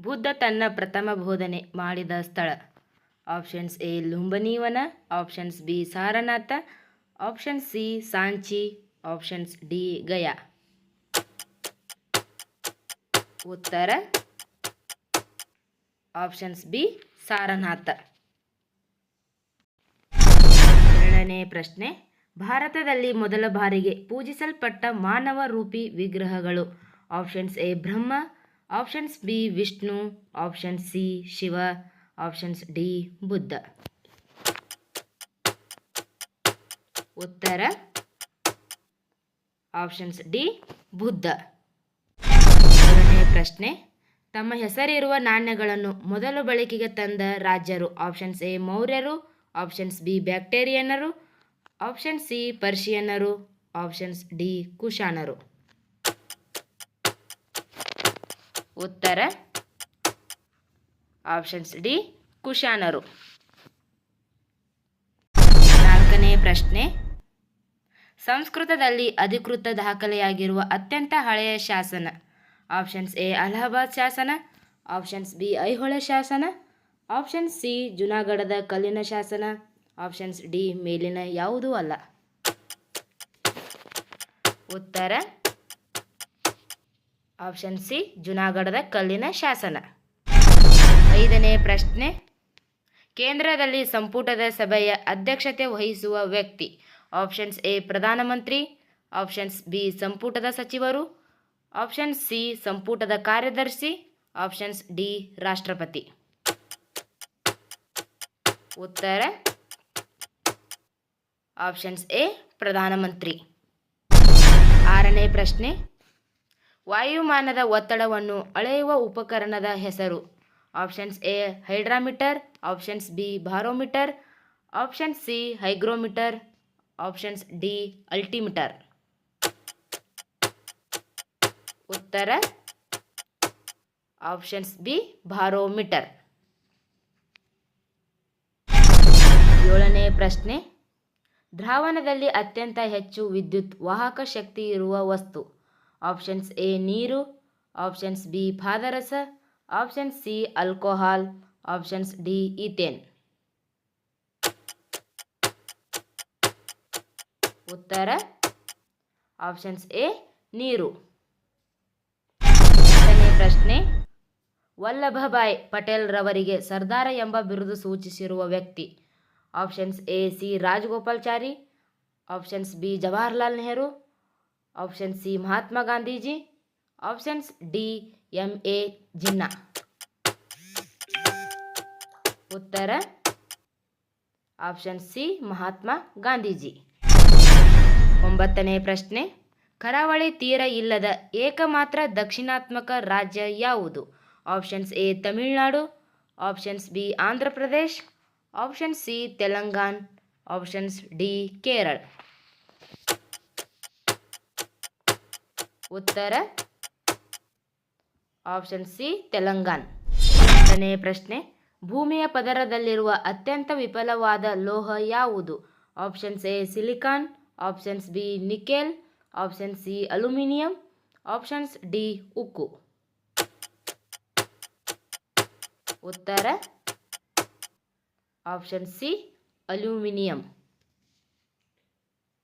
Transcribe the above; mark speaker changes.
Speaker 1: ಬುದ್ಧ ತನ್ನ ಪ್ರಥಮ ಬೋಧನೆ ಮಾಡಿದ ಸ್ಥಳ. Options A Lumbinivana, options B Sarnath, option C Sanchi, options D Gaya. ಉತ್ತರ ಆಪ್ಷನ್ಸ್ ಬಿ ಸಾರನಾಥ. ಎರಡನೇ ಪ್ರಶ್ನೆ, ಭಾರತದಲ್ಲಿ ಮೊದಲ ಬಾರಿಗೆ ಪೂಜಿಸಲ್ಪಟ್ಟ ಮಾನವ ರೂಪಿ ವಿಗ್ರಹಗಳು. Options A Brahma, options B Vishnu, option C Shiva, options D Buddha. ಉತ್ತರ ಆಪ್ಷನ್ಸ್ ಡಿ ಬುದ್ಧ. ಮೂರನೇ ಪ್ರಶ್ನೆ, ತಮ್ಮ ಹೆಸರಿರುವ ನಾಣ್ಯಗಳನ್ನು ಮೊದಲು ಬಳಕೆಗೆ ತಂದ ರಾಜರು. ಆಪ್ಷನ್ಸ್ ಎ ಮೌರ್ಯರು, ಆಪ್ಷನ್ಸ್ ಬಿ ಬ್ಯಾಕ್ಟೇರಿಯನ್ನರು, ಆಪ್ಷನ್ ಸಿ ಪರ್ಷಿಯನ್ನರು, ಆಪ್ಷನ್ಸ್ ಡಿ ಕುಶಾನರು. ಉತ್ತರ ಆಪ್ಷನ್ಸ್ ಡಿ ಕುಶಾನರು. ನಾಲ್ಕನೇ ಪ್ರಶ್ನೆ, ಸಂಸ್ಕೃತದಲ್ಲಿ ಅಧಿಕೃತ ದಾಖಲೆಯಾಗಿರುವ ಅತ್ಯಂತ ಹಳೆಯ ಶಾಸನ. ಆಪ್ಷನ್ಸ್ ಎ ಅಲಹಾಬಾದ್ ಶಾಸನ, ಆಪ್ಷನ್ಸ್ ಬಿ ಐಹೊಳೆ ಶಾಸನ, ಆಪ್ಷನ್ ಸಿ ಜುನಾಗಢದ ಕಲ್ಲಿನ ಶಾಸನ, ಆಪ್ಷನ್ಸ್ ಡಿ ಮೇಲಿನ ಯಾವುದೂ ಅಲ್ಲ. ಉತ್ತರ ಆಪ್ಷನ್ ಸಿ ಜುನಾಗಢದ ಕಲ್ಲಿನ ಶಾಸನ. ಐದನೇ ಪ್ರಶ್ನೆ, ಕೇಂದ್ರದಲ್ಲಿ ಸಂಪುಟದ ಸಭೆಯ ಅಧ್ಯಕ್ಷತೆ ವಹಿಸುವ ವ್ಯಕ್ತಿ. ಆಪ್ಷನ್ಸ್ ಎ ಪ್ರಧಾನಮಂತ್ರಿ, ಆಪ್ಷನ್ಸ್ ಬಿ ಸಂಪುಟದ ಸಚಿವರು, ಆಪ್ಷನ್ ಸಿ ಸಂಪುಟದ ಕಾರ್ಯದರ್ಶಿ, ಆಪ್ಷನ್ಸ್ ಡಿ ರಾಷ್ಟ್ರಪತಿ. ಉತ್ತರ ಆಪ್ಷನ್ಸ್ ಎ ಪ್ರಧಾನಮಂತ್ರಿ. ಆರನೇ ಪ್ರಶ್ನೆ, ವಾಯುಮಾನದ ಒತ್ತಡವನ್ನು ಅಳೆಯುವ ಉಪಕರಣದ ಹೆಸರು. Options A hydrometer, options B barometer, option C hygrometer, options D altimeter. ಉತ್ತರ ಆಪ್ಷನ್ಸ್ ಬಿ ಬಾರೋಮೀಟರ್. ಏಳನೇ ಪ್ರಶ್ನೆ, ದ್ರಾವಣದಲ್ಲಿ ಅತ್ಯಂತ ಹೆಚ್ಚು ವಿದ್ಯುತ್ ವಾಹಕ ಶಕ್ತಿ ಇರುವ ವಸ್ತು. ಆಪ್ಷನ್ಸ್ ಎ ನೀರು, ಆಪ್ಷನ್ಸ್ ಬಿ ಪಾದರಸ, option C alcohol, options D ethane. ಉತ್ತರ ಆಪ್ಷನ್ಸ್ ಎ ನೀರು. ಎಂಟನೇ ಪ್ರಶ್ನೆ, ವಲ್ಲಭಭಾಯ್ ಪಟೇಲ್ ರವರಿಗೆ ಸರ್ದಾರ ಎಂಬ ಬಿರುದು ಸೂಚಿಸಿರುವ ವ್ಯಕ್ತಿ. Options A C Rajagopalachari, options B Jawaharlal Nehru, option C Mahatma Gandhiji, options D M A. Jinnah. ಉತ್ತರ ಆಪ್ಷನ್ ಸಿ ಮಹಾತ್ಮ ಗಾಂಧೀಜಿ. ಒಂಬತ್ತನೇ ಪ್ರಶ್ನೆ, ಕರಾವಳಿ ತೀರ ಇಲ್ಲದ ಏಕಮಾತ್ರ ದಕ್ಷಿಣಾತ್ಮಕ ರಾಜ್ಯ ಯಾವುದು. Options A Tamil Nadu, options B Andhra Pradesh, option C Telangana, options D Kerala. ಉತ್ತರ ಆಪ್ಷನ್ ಸಿ ತೆಲಂಗಾಣ. ಹತ್ತನೇ ಪ್ರಶ್ನೆ, ಭೂಮಿಯ ಪದರದಲ್ಲಿರುವ ಅತ್ಯಂತ ವಿಫಲವಾದ ಲೋಹ ಯಾವುದು. Options A silicon, options B nickel, option C aluminium, options D ಉಕ್ಕು. ಉತ್ತರ ಆಪ್ಷನ್ ಸಿ ಅಲ್ಯೂಮಿನಿಯಂ.